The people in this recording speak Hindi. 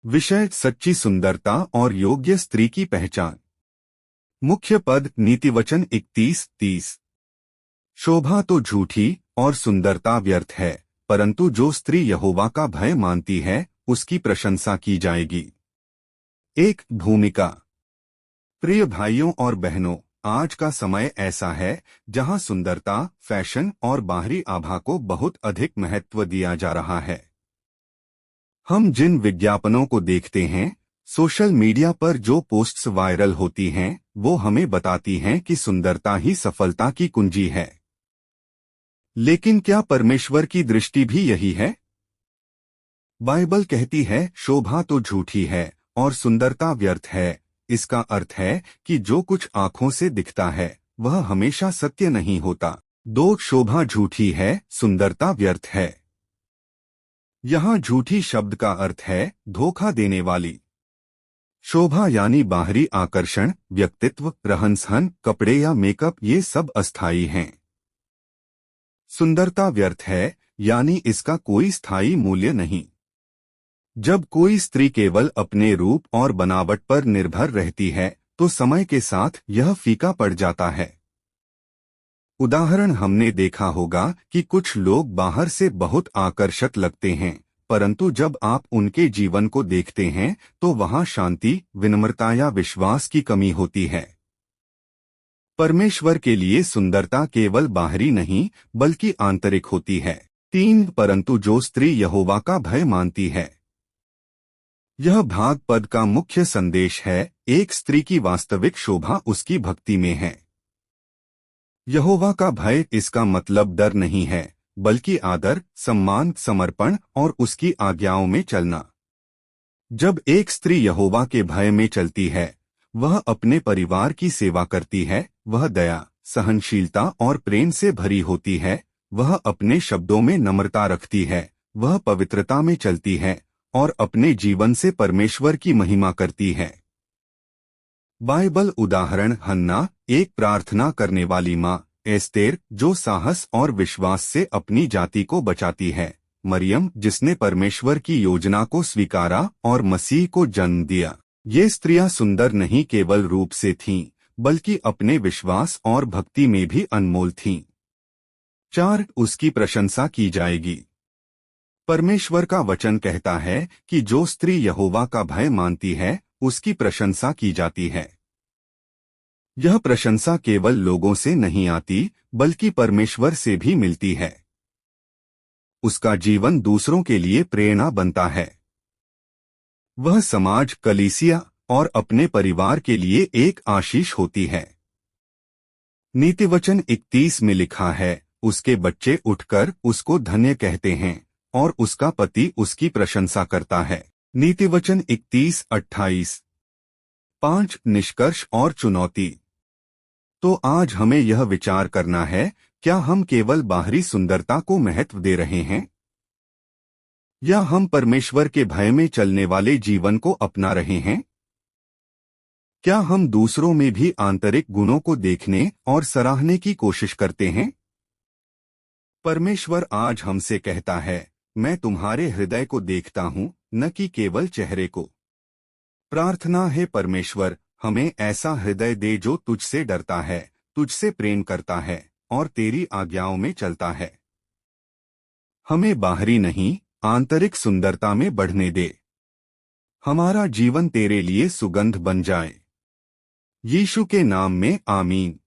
विषय सच्ची सुंदरता और योग्य स्त्री की पहचान। मुख्य पद नीतिवचन 31-30। शोभा तो झूठी और सुंदरता व्यर्थ है, परंतु जो स्त्री यहोवा का भय मानती है उसकी प्रशंसा की जाएगी। एक भूमिका। प्रिय भाइयों और बहनों, आज का समय ऐसा है जहां सुंदरता, फैशन और बाहरी आभा को बहुत अधिक महत्व दिया जा रहा है। हम जिन विज्ञापनों को देखते हैं, सोशल मीडिया पर जो पोस्ट्स वायरल होती हैं, वो हमें बताती हैं कि सुंदरता ही सफलता की कुंजी है। लेकिन क्या परमेश्वर की दृष्टि भी यही है? बाइबल कहती है, शोभा तो झूठी है और सुंदरता व्यर्थ है। इसका अर्थ है कि जो कुछ आंखों से दिखता है वह हमेशा सत्य नहीं होता। दो, शोभा झूठी है, सुंदरता व्यर्थ है। यहाँ झूठी शब्द का अर्थ है धोखा देने वाली। शोभा यानी बाहरी आकर्षण, व्यक्तित्व, रहन-सहन, कपड़े या मेकअप, ये सब अस्थायी हैं। सुंदरता व्यर्थ है यानी इसका कोई स्थायी मूल्य नहीं। जब कोई स्त्री केवल अपने रूप और बनावट पर निर्भर रहती है तो समय के साथ यह फीका पड़ जाता है। उदाहरण, हमने देखा होगा कि कुछ लोग बाहर से बहुत आकर्षक लगते हैं, परंतु जब आप उनके जीवन को देखते हैं तो वहां शांति, विनम्रता या विश्वास की कमी होती है। परमेश्वर के लिए सुंदरता केवल बाहरी नहीं बल्कि आंतरिक होती है। 3, परंतु जो स्त्री यहोवा का भय मानती है। यह भाग पद का मुख्य संदेश है। एक स्त्री की वास्तविक शोभा उसकी भक्ति में है। यहोवा का भय, इसका मतलब डर नहीं है बल्कि आदर, सम्मान, समर्पण और उसकी आज्ञाओं में चलना। जब एक स्त्री यहोवा के भय में चलती है, वह अपने परिवार की सेवा करती है, वह दया, सहनशीलता और प्रेम से भरी होती है, वह अपने शब्दों में नम्रता रखती है, वह पवित्रता में चलती है और अपने जीवन से परमेश्वर की महिमा करती है। बाइबल उदाहरण, हन्ना, एक प्रार्थना करने वाली माँ, एस्तेर, जो साहस और विश्वास से अपनी जाति को बचाती है, मरियम, जिसने परमेश्वर की योजना को स्वीकारा और मसीह को जन्म दिया। ये स्त्रियां सुंदर नहीं केवल रूप से थीं, बल्कि अपने विश्वास और भक्ति में भी अनमोल थीं। 4, उसकी प्रशंसा की जाएगी। परमेश्वर का वचन कहता है कि जो स्त्री यहोवा का भय मानती है उसकी प्रशंसा की जाती है। यह प्रशंसा केवल लोगों से नहीं आती बल्कि परमेश्वर से भी मिलती है। उसका जीवन दूसरों के लिए प्रेरणा बनता है। वह समाज, कलीसिया और अपने परिवार के लिए एक आशीष होती है। नीतिवचन 31 में लिखा है, उसके बच्चे उठकर उसको धन्य कहते हैं और उसका पति उसकी प्रशंसा करता है। नीतिवचन 31-28। 5, निष्कर्ष और चुनौती। तो आज हमें यह विचार करना है, क्या हम केवल बाहरी सुंदरता को महत्व दे रहे हैं या हम परमेश्वर के भय में चलने वाले जीवन को अपना रहे हैं? क्या हम दूसरों में भी आंतरिक गुणों को देखने और सराहने की कोशिश करते हैं? परमेश्वर आज हमसे कहता है, मैं तुम्हारे हृदय को देखता हूँ, न कि केवल चेहरे को। प्रार्थना है, परमेश्वर, हमें ऐसा हृदय दे जो तुझसे डरता है, तुझसे प्रेम करता है और तेरी आज्ञाओं में चलता है। हमें बाहरी नहीं, आंतरिक सुंदरता में बढ़ने दे। हमारा जीवन तेरे लिए सुगंध बन जाए। यीशु के नाम में आमीन।